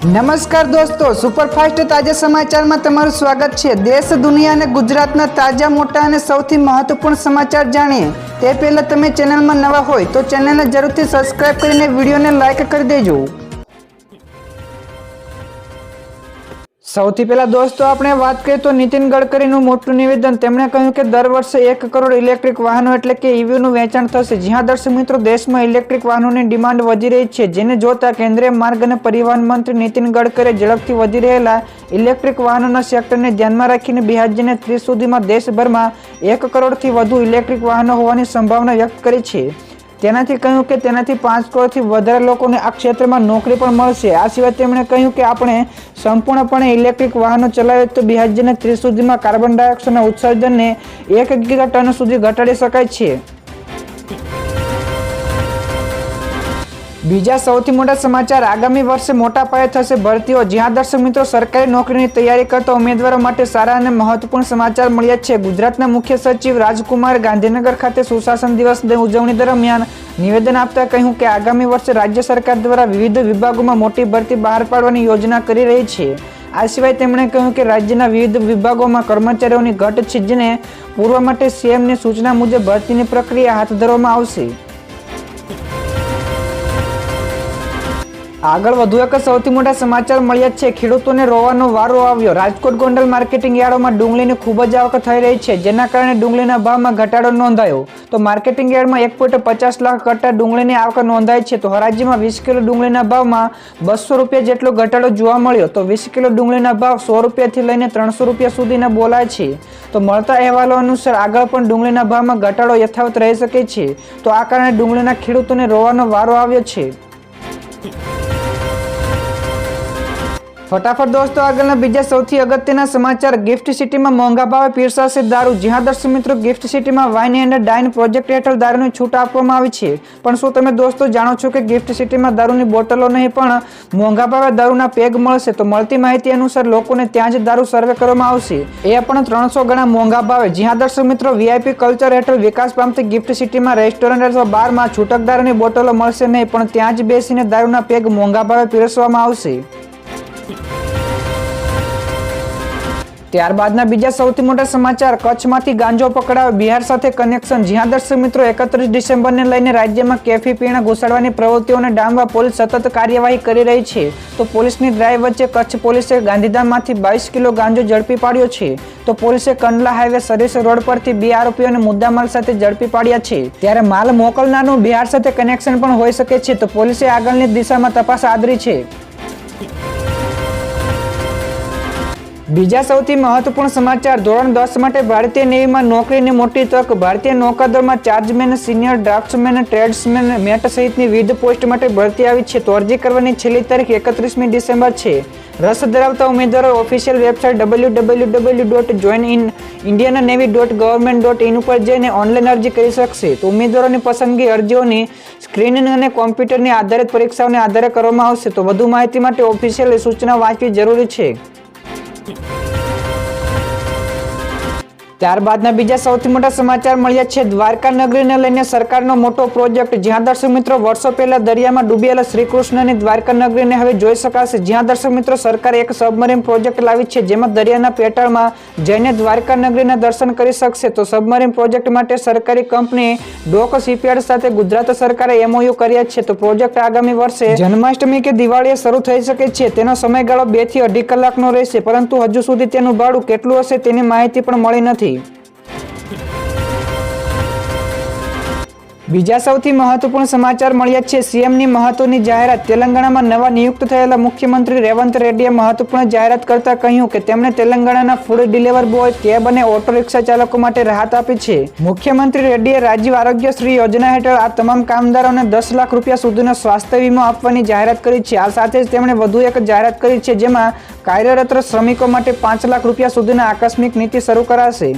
નમસ્કાર દોસ્તો, સુપરફાસ્ટ તાજા સમાચારમાં તમારું સ્વાગત છે। દેશ, દુનિયા અને ગુજરાતના તાજા, મોટા અને સૌથી મહત્વપૂર્ણ સમાચાર જાણીએ તે પહેલા તમે ચેનલમાં નવા હોય તો ચેનલને જરૂરથી સબસ્ક્રાઇબ કરીને વિડીયોને લાઇક કરી દેજો। સૌથી પહેલા દોસ્તો આપણે વાત કરીએ તો નીતિન ગડકરીનું મોટું નિવેદન। તેમણે કહ્યું કે દર વર્ષે 1 કરોડ ઇલેક્ટ્રિક વાહનો એટલે કે ઈવીનું વેચાણ થશે। જ્યાં દર્શક મિત્રો, દેશમાં ઇલેક્ટ્રિક વાહનોની ડિમાન્ડ વધી રહી છે, જેને જોતા કેન્દ્રીય માર્ગ અને પરિવહન મંત્રી નીતિન ગડકરીએ ઝડપથી વધી રહેલા ઇલેક્ટ્રિક વાહનોના સેક્ટરને ધ્યાનમાં રાખીને 2030 સુધીમાં દેશભરમાં 1 કરોડથી વધુ ઇલેક્ટ્રિક વાહનો હોવાની સંભાવના વ્યક્ત કરી છે। તેનાથી કહ્યું કે તેનાથી 5 કરોડથી વધારે લોકોને આ ક્ષેત્રમાં નોકરી પણ મળશે। આ સિવાય તેમણે કહ્યું કે આપણે સંપૂર્ણપણે ઇલેક્ટ્રિક વાહનો ચલાવીએ તો 2030 સુધીમાં કાર્બન ડાયોક્સાઇડના ઉત્સર્જનને 1 ગીગાટન સુધી ઘટાડી શકાય છે। બીજા સૌથી મોટા સમાચાર, આગામી વર્ષે મોટા પાયે થશે ભરતીઓ। જ્યાં દર્શક મિત્રો, સરકારી નોકરીની તૈયારી કરતા ઉમેદવારો માટે સારા અને મહત્વપૂર્ણ સમાચાર મળ્યા છે। ગુજરાતના મુખ્ય સચિવ રાજકુમાર ગાંધીનગર ખાતે સુશાસન દિવસની ઉજવણી દરમિયાન નિવેદન આપતા કહ્યું કે આગામી વર્ષે રાજ્ય સરકાર દ્વારા વિવિધ વિભાગોમાં મોટી ભરતી બહાર પાડવાની યોજના કરી રહી છે। આ સિવાય તેમણે કહ્યું કે રાજ્યના વિવિધ વિભાગોમાં કર્મચારીઓની ઘટ છે, જેને પૂરવા માટે સીએમની સૂચના મુજબ ભરતીની પ્રક્રિયા હાથ ધરવામાં આવશે। આગળ વધુ એક સૌથી મોટા સમાચાર મળ્યા છે। ખેડૂતોને રોવાનો વારો આવ્યો। રાજકોટ ગોંડલ માર્કેટિંગ યાર્ડોમાં ડુંગળીની ખૂબ જ આવક થઈ રહી છે, જેના કારણે ડુંગળીના ભાવમાં ઘટાડો નોંધાયો। તો માર્કેટિંગ યાર્ડમાં 1.50 લાખ કટ્ટા ડુંગળીની આવક નોંધાઈ છે। તો હરાજીમાં 20 કિલો ડુંગળીના ભાવમાં 200 રૂપિયા જેટલો ઘટાડો જોવા મળ્યો। તો 20 કિલો ડુંગળીના ભાવ 100 રૂપિયાથી લઈને 300 રૂપિયા સુધીના બોલાય છે। તો મળતા અહેવાલો અનુસાર આગળ પણ ડુંગળીના ભાવમાં ઘટાડો યથાવત રહી શકે છે। તો આ કારણે ડુંગળીના ખેડૂતોને રોવાનો વારો આવ્યો છે। ફટાફટ દોસ્તો આગળના બીજા સૌથી અગત્યના સમાચાર, ગિફ્ટ સિટીમાં મોંઘા ભાવે પીરસાશે દારૂ। જ્યાં દર્શક મિત્રો, ગિફ્ટ સિટીમાં વાઇન એન્ડ ડાઇન પ્રોજેક્ટ હેઠળ દારૂની છૂટ આપવામાં આવી છે। પણ શું તમે દોસ્તો જાણો છો કે ગિફ્ટ સિટીમાં દારૂની બોટલો નહીં પણ મોંઘા ભાવે દારૂના પેગ મળશે? તો મળતી માહિતી અનુસાર લોકોને ત્યાં જ દારૂ સર્વે કરવામાં આવશે, એ પણ 300 ગણા મોંઘા ભાવે। જ્યાં દર્શક મિત્રો, વીઆઈપી કલ્ચર હેઠળ વિકાસ પામતી ગિફ્ટ સિટીમાં રેસ્ટોરન્ટ અથવા બારમાં છૂટક દારૂની બોટલો મળશે નહીં, પણ ત્યાં જ બેસીને દારૂના પેગ મોંઘા ભાવે પીરસવામાં આવશે। ત્યારબાદના બીજા સૌથી મોટા સમાચાર, કચ્છમાંથી ગાંજો પકડાયો, બિહાર સાથે કનેક્શન। જ્યાં દર્શક મિત્રો, 31 ડિસેમ્બરને લઈને રાજ્યમાં કેફી પીણા ઘુસાડવાની પ્રવૃત્તિઓને ડામવા પોલીસ સતત કાર્યવાહી કરી રહી છે। તો પોલીસની ડ્રાઈવ વચ્ચે કચ્છ પોલીસે ગાંધીધામમાંથી 22 કિલો ગાંજો ઝડપી પાડ્યો છે। તો પોલીસે કંડલા હાઈવે સર્વિસ રોડ પરથી 2 આરોપીઓને મુદ્દામાલ સાથે ઝડપી પાડ્યા છે। ત્યારે માલ મોકલનારનું બિહાર સાથે કનેક્શન પણ હોઈ શકે છે। તો પોલીસે આગળની દિશામાં તપાસ આદરી છે। બીજા સૌથી મહત્વપૂર્ણ સમાચાર, ધોરણ 10 માટે ભારતીય નેવીમાં નોકરીની મોટી તક। ભારતીય નૌકાદળમાં ચાર્જમેન, સિનિયર ડ્રાફ્ટ્સમેન, ટ્રેડ્સમેન, મેટ સહિતની વિવિધ પોસ્ટ માટે ભરતી આવી છે। તો અરજી કરવાની છેલ્લી તારીખ 31મી ડિસેમ્બર છે। રસ ધરાવતા ઉમેદવારો ઓફિશિયલ વેબસાઇટ www.joinindiannavy.government.in ઉપર જઈને ઓનલાઈન અરજી કરી શકશે। તો ઉમેદવારોની પસંદગી અરજીઓની સ્ક્રીનિંગ અને કોમ્પ્યુટરની આધારિત પરીક્ષાઓને આધારે કરવામાં આવશે। તો વધુ માહિતી માટે ઓફિશિયલ સૂચના વાંચવી જરૂરી છે। ત્યારબાદના બીજા સૌથી મોટા સમાચાર મળ્યા છે। દ્વારકા નગરીને લઈને સરકારનો મોટો પ્રોજેક્ટ। જ્યાં દર્શક મિત્રો, વર્ષો પહેલા દરિયામાં ડૂબેલા શ્રી કૃષ્ણની દ્વારકા નગરીને હવે જોઈ શકાશે। જ્યાં દર્શક મિત્રો, સરકારે એક સબમરીન પ્રોજેક્ટ લાવી છે, જેમાં દરિયાના પેટાળમાં જઈને દ્વારકા નગરીના દર્શન કરી શકશે। તો સબમરીન પ્રોજેક્ટ માટે સરકારી કંપની ડોક શિપયાર્ડ સાથે ગુજરાત સરકારે MOU કર્યા છે। તો પ્રોજેક્ટ આગામી વર્ષે જન્માષ્ટમી કે દિવાળીએ શરૂ થઈ શકે છે। તેનો સમયગાળો 2 થી 2.5 કલાકનો રહેશે, પરંતુ હજુ સુધી તેનું ભાડું કેટલું હશે તેની માહિતી પણ મળી નથી। બીજા સૌથી મહત્વપૂર્ણ સમાચાર મળ્યા છે। સીએમની મહત્વની જાહેરાત। તેલંગાણામાં નવા નિયુક્ત થયેલા મુખ્યમંત્રી રેવંત રેડ્ડીએ મહત્વપૂર્ણ જાહેરાત કરતા કહ્યું કે તેમણે તેલંગાણાના ફૂડ ડિલિવર બોય, કેબ અને ઓટો રિક્ષા ચાલકો માટે રાહત આપી છે। મુખ્યમંત્રી રેડ્ડીએ રાજીવ આરોગ્યશ્રી યોજના હેઠળ આ તમામ કામદારોને 10 લાખ રૂપિયા સુધીનો સ્વાસ્થ્ય વીમો આપવાની જાહેરાત કરી છે। આ સાથે જ તેમણે વધુ એક જાહેરાત કરી છે, જેમાં કાર્યરત શ્રમિકો માટે 5 લાખ રૂપિયા સુધીના આકસ્મિક નીતિ શરૂ કરાશે।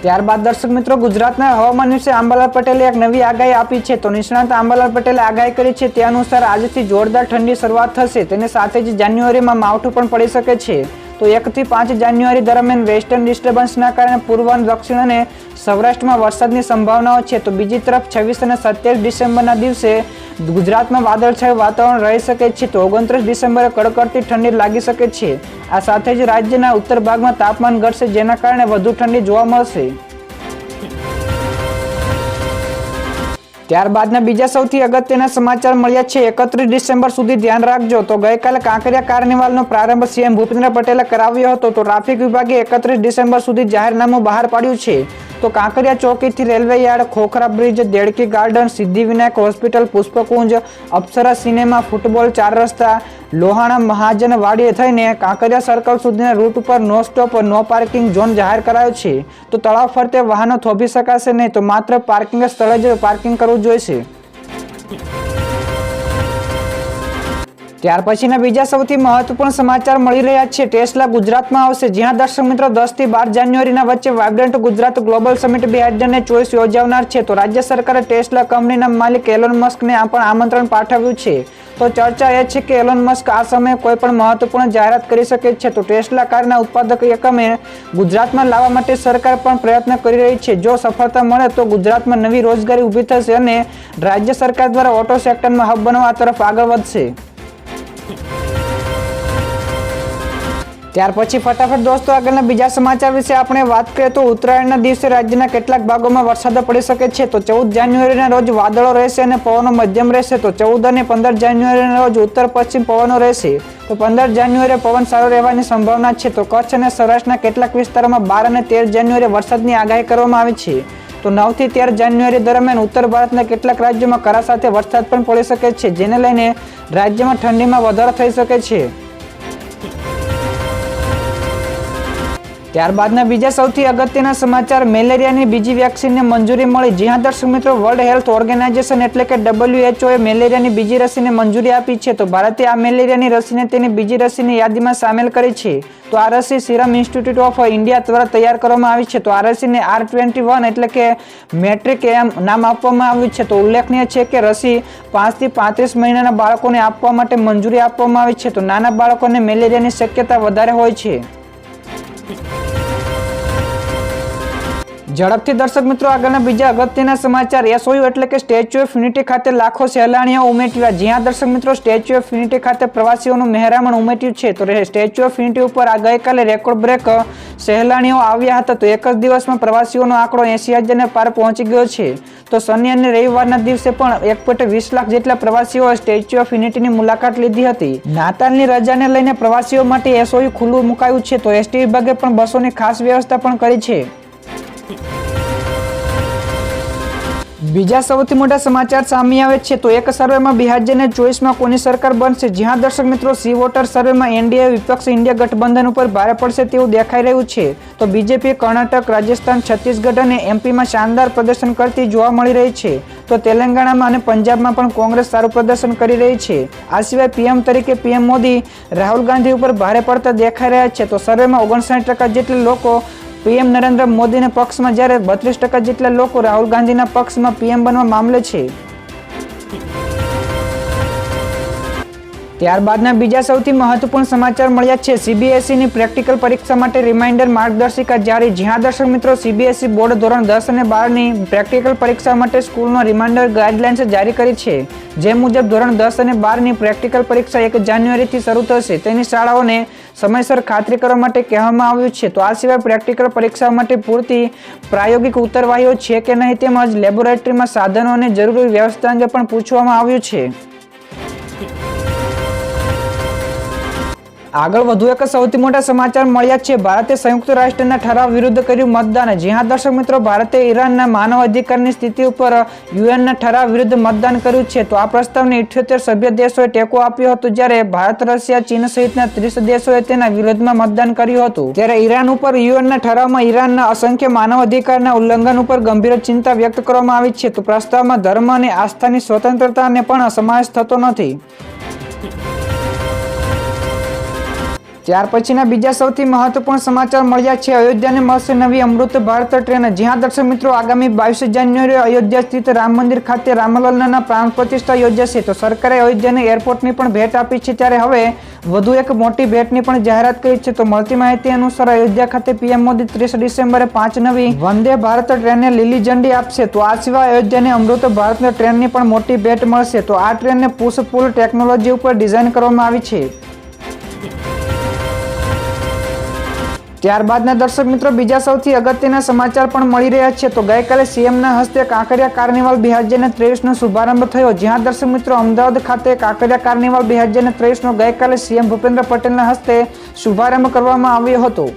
ત્યારબાદ દર્શક મિત્રો, ગુજરાતના હવામાન વિશે અંબાલાલ પટેલે એક નવી આગાહી આપી છે। તો નિષ્ણાત અંબાલાલ પટેલે આગાહી કરી છે તે અનુસાર આજથી જોરદાર ઠંડી શરૂઆત થશે, તેની સાથે જ જાન્યુઆરીમાં માવઠું પણ પડી શકે છે। તો 1 થી 5 જાન્યુઆરી દરમિયાન વેસ્ટર્ન ડિસ્ટર્બન્સના કારણે પૂર્વ, દક્ષિણ અને સૌરાષ્ટ્રમાં વરસાદની સંભાવનાઓ છે. તો બીજી તરફ 26 અને 27 ડિસેમ્બરના દિવસે ગુજરાતમાં વાદળછાયું વાતાવરણ રહી શકે છે. તો 29 ડિસેમ્બરે કડકડતી ઠંડી લાગી શકે છે. આ સાથે જ રાજ્યના ઉત્તર ભાગમાં તાપમાન ઘટશે, જેના કારણે વધુ ઠંડી જોવા મળશે. ત્યારબાદના બીજા સૌથી અગત્યના સમાચાર મળ્યા છે. 31 ડિસેમ્બર સુધી ધ્યાન રાખજો. તો ગઈકાલે કાંકરિયા કાર્નિવાલનો પ્રારંભ સીએમ ભૂપેન્દ્ર પટેલે કરાવ્યો હતો. તો ટ્રાફિક વિભાગે 31 ડિસેમ્બર સુધી જાહેરનામું બહાર પાડ્યું છે. તો કાંકરિયા ચોકીથી railway yard, Khokhra bridge, Dedki garden, Siddhivinayak hospital, Pushpakunj, Apsara cinema, football 4 રસ્તા, લોહાણા મહાજન વાડી થઈને કાંકરિયા સર્કલ સુધીના રૂટ ઉપર નો સ્ટોપ નો પાર્કિંગ ઝોન જાહેર કરાયો છે. તો તળાવ ફરતે વાહનો થોભી શકાશે નહીં, તો માત્ર પાર્કિંગ સ્થળે જ પાર્કિંગ કરવું જોઈશે. ત્યાર પછીના બીજા સૌથી મહત્વપૂર્ણ સમાચાર મળી રહ્યા છે. ટેસ્લા ગુજરાતમાં આવશે. જ્યાં દર્શક મિત્રો 10 થી 12 જાન્યુઆરીના વચ્ચે વાઇબ્રન્ટ ગુજરાત ગ્લોબલ સમિટ 2024 યોજાનાર છે. તો રાજ્ય સરકારે ટેસ્લા કંપનીના માલિક એલોન મસ્કને પણ આમંત્રણ પાઠવ્યું છે. તો ચર્ચા એ છે કે એલોન મસ્ક આ સમયે કોઈ પણ મહત્વપૂર્ણ જાહેરાત કરી શકે છે. તો ટેસ્લા કારના ઉત્પાદક એકમે ગુજરાતમાં લાવવા માટે સરકાર પણ પ્રયત્ન કરી રહી છે. જો સફળતા મળે તો ગુજરાતમાં નવી રોજગારી ઊભી થશે અને રાજ્ય સરકાર દ્વારા ઓટો સેક્ટરમાં હબ બનવા તરફ આગળ વધશે. ત્યાર પછી ફટાફટ દોસ્તો આગળના બીજા સમાચાર વિશે આપણે વાત કરીએ. તો ઉત્તરાયણના દિવસે રાજ્યના કેટલાક ભાગોમાં વરસાદ પડી શકે છે. તો 14 જાન્યુઆરીના રોજ વાદળો રહેશે અને પવનો મધ્યમ રહેશે. તો 14 અને 15 જાન્યુઆરીના રોજ ઉત્તર પશ્ચિમ પવનો રહેશે. તો 15 જાન્યુઆરીએ પવન સારો રહેવાની સંભાવના છે. તો કચ્છ અને સૌરાષ્ટ્રના કેટલાક વિસ્તારોમાં 12 અને 13 જાન્યુઆરીએ વરસાદની આગાહી કરવામાં આવી છે. તો 9 થી 13 જાન્યુઆરી દરમિયાન ઉત્તર ભારતના કેટલાક રાજ્યોમાં કરા સાથે વરસાદ પણ પડી શકે છે, જેને લઈને રાજ્યમાં ઠંડીમાં વધારો થઈ શકે છે. ત્યારબાદના બીજા સૌથી અગત્યના સમાચાર, મેલેરિયાની બીજી વેક્સિનને મંજૂરી મળી. જ્યાં દર્શક મિત્રો વર્લ્ડ હેલ્થ ઓર્ગેનાઇઝેશન એટલે કે WHO એ મેલેરિયાની બીજી રસીને મંજૂરી આપી છે. તો ભારતે આ મેલેરિયાની રસીને તેની બીજી રસીની યાદીમાં સામેલ કરી છે. તો આ રસી સિરમ ઇન્સ્ટિટ્યૂટ ઓફ ઇન્ડિયા દ્વારા તૈયાર કરવામાં આવી છે. તો આ રસીને R21 એટલે કે મેટ્રિક એમ નામ આપવામાં આવ્યું છે. તો ઉલ્લેખનીય છે કે રસી 5 થી 35 મહિનાના બાળકોને આપવા માટે મંજૂરી આપવામાં આવી છે. તો નાના બાળકોને મેલેરિયાની શક્યતા વધારે હોય છે. ઝડપથી દર્શક મિત્રો આગળના બીજા અગત્યના સમાચાર, SOU એટલે કે સ્ટેચ્યુ ઓફ યુનિટી ખાતે લાખો સહેલાણીઓ ઉમટ્યા. જ્યાં દર્શક મિત્રો સ્ટેચ્યુ ઓફ યુનિટી ખાતે પ્રવાસીઓનું મહેરામણ ઉમટ્યું છે. તો સ્ટેચ્યુ ઓફ યુનિટી ઉપર આ ગઈકાલે રેકોર્ડ બ્રેક સહેલાણીઓ આવ્યા હતા. તો એક જ દિવસમાં પ્રવાસીઓનો આંકડો 80,000ને પાર પહોંચી ગયો છે. તો શનિ અને રવિવારના દિવસે પણ 1.20 લાખ જેટલા પ્રવાસીઓએ સ્ટેચ્યુ ઓફ યુનિટીની મુલાકાત લીધી હતી. નાતાલની રજાને લઈને પ્રવાસીઓ માટે SOU ખુલ્લું મુકાયું છે. તો ST વિભાગે પણ બસોની ખાસ વ્યવસ્થા પણ કરી છે. બીજા સૌથી મોટા સમાચાર સામે આવે છે. તો એક સર્વેમાં 2024માં કોની સરકાર બનશે. જ્યાં દર્શક મિત્રો સી વોટર સર્વેમાં NDA વિપક્ષ ઇન્ડિયા ગઠબંધન ઉપર ભારે પડશે તેવું દેખાઈ રહ્યું છે. તો બીજેપી કર્ણાટક, રાજસ્થાન, છત્તીસગઢ અને MPમાં શાનદાર પ્રદર્શન કરતી જોવા મળી રહી છે. તો તેલંગાણામાં અને પંજાબમાં પણ કોંગ્રેસ સારું પ્રદર્શન કરી રહી છે. આ સિવાય PM તરીકે PM મોદી રાહુલ ગાંધી ઉપર ભારે પડતા દેખાઈ રહ્યા છે. તો સર્વેમાં 59% જેટલા લોકો PM નરેન્દ્ર મોદીના પક્ષમાં, જ્યારે 32% જેટલા લોકો રાહુલ ગાંધીના પક્ષમાં PM બનવા મામલે છે. ત્યારબાદના બીજા સૌથી મહત્વપૂર્ણ સમાચાર મળ્યા છે. CBSEની પ્રેક્ટિકલ પરીક્ષા માટે રિમાઇન્ડર માર્ગદર્શિકા જારી. જ્યાં દર્શક મિત્રો CBSE બોર્ડ ધોરણ 10 અને 12ની પ્રેક્ટિકલ પરીક્ષા માટે સ્કૂલનો રિમાઇન્ડર ગાઈડલાઇન્સ જારી કરી છે. જે મુજબ ધોરણ 10 અને 12ની પ્રેક્ટિકલ પરીક્ષા 1 જાન્યુઆરીથી શરૂ થશે. તેની શાળાઓને સમયસર ખાતરી કરવા માટે કહેવામાં આવ્યું છે. તો આ સિવાય પ્રેક્ટિકલ પરીક્ષાઓ માટે પૂરતી પ્રાયોગિક ઉત્તરવાહીઓ છે કે નહીં, તેમજ લેબોરેટરીમાં સાધનો અને જરૂરી વ્યવસ્થા અંગે પણ પૂછવામાં આવ્યું છે. આગળ વધુ એક સૌથી મોટા સમાચાર મળ્યા છે. ભારતે સંયુક્ત રાષ્ટ્રના ઠરાવ વિરુદ્ધ કર્યું મતદાન. જ્યાં દર્શક મિત્રો ભારતે ઈરાનના માનવ અધિકારની સ્થિતિ ઉપર UN ઠરાવ વિરુદ્ધ મતદાન કર્યું છે. તો આ પ્રસ્તાવને 78 સભ્ય દેશોએ ટેકો આપ્યો હતો, જ્યારે ભારત, રશિયા, ચીન સહિતના 30 દેશોએ તેના વિરોધમાં મતદાન કર્યું હતું. ત્યારે ઈરાન ઉપર UN ઠરાવમાં ઈરાનના અસંખ્ય માનવ અધિકારના ઉલ્લંઘન ઉપર ગંભીર ચિંતા વ્યક્ત કરવામાં આવી છે. તો પ્રસ્તાવમાં ધર્મ અને આસ્થાની સ્વતંત્રતાને પણ સમાવેશ થતો નથી. ત્યાર પછીના બીજા સૌથી મહત્વપૂર્ણ સમાચાર મળ્યા છે. અયોધ્યાને મળશે નવી અમૃત ભારત ટ્રેન. જી હા દર્શક મિત્રો, આગામી 22 જાન્યુઆરીએ અયોધ્યા સ્થિત રામ મંદિર ખાતે રામલલ્લાના પ્રાણ પ્રતિષ્ઠા યોજાશે. તો સરકારે અયોધ્યાને એરપોર્ટની પણ ભેટ આપી છે. ત્યારે હવે વધુ એક મોટી ભેટની પણ જાહેરાત કરી છે. તો મળતી માહિતી અનુસાર અયોધ્યા ખાતે પીએમ મોદી 30 ડિસેમ્બરે 5 નવી વંદે ભારત ટ્રેનને લીલી ઝંડી આપશે. તો આ સિવાય અયોધ્યાને અમૃત ભારત ટ્રેનની પણ મોટી ભેટ મળશે. તો આ ટ્રેનને પુશ પુલ ટેકનોલોજી ઉપર ડિઝાઇન કરવામાં આવી છે. ત્યારબાદના દર્શક મિત્રો બીજા સૌથી અગત્યના સમાચાર પણ મળી રહ્યા છે. તો ગઈકાલે સીએમના હસ્તે કાંકરિયા કાર્નિવલ 2023નો શુભારંભ થયો. જ્યાં દર્શક મિત્રો અમદાવાદ ખાતે કાંકરિયા કાર્નિવલ 2023નો ગઈકાલે સીએમ ભૂપેન્દ્ર પટેલના હસ્તે શુભારંભ કરવામાં આવ્યો હતો.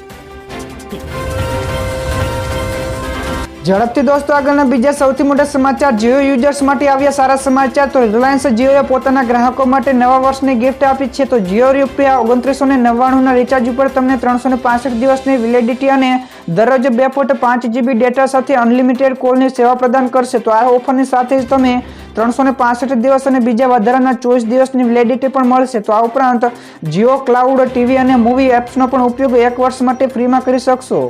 ઝડપથી દોસ્તો આગળના બીજા સૌથી મોટા સમાચાર. જીઓ યુઝર્સ માટે આવ્યા સારા સમાચાર. તો રિલાયન્સ જીઓએ પોતાના ગ્રાહકો માટે નવા વર્ષની ગિફ્ટ આપી છે. તો જીઓ ₹2999ના રિચાર્જ ઉપર તમને 365 દિવસની વેલિડિટી અને દરરોજ 2.5 GB ડેટા સાથે અનલિમિટેડ કોલની સેવા પ્રદાન કરશે. તો આ ઓફરની સાથે જ તમે 365 દિવસ અને બીજા વધારાના 24 દિવસની વેલિડિટી પણ મળશે. તો આ ઉપરાંત જીઓ ક્લાઉડ ટીવી અને મૂવી એપ્સનો પણ ઉપયોગ 1 વર્ષ માટે ફ્રીમાં કરી શકશો.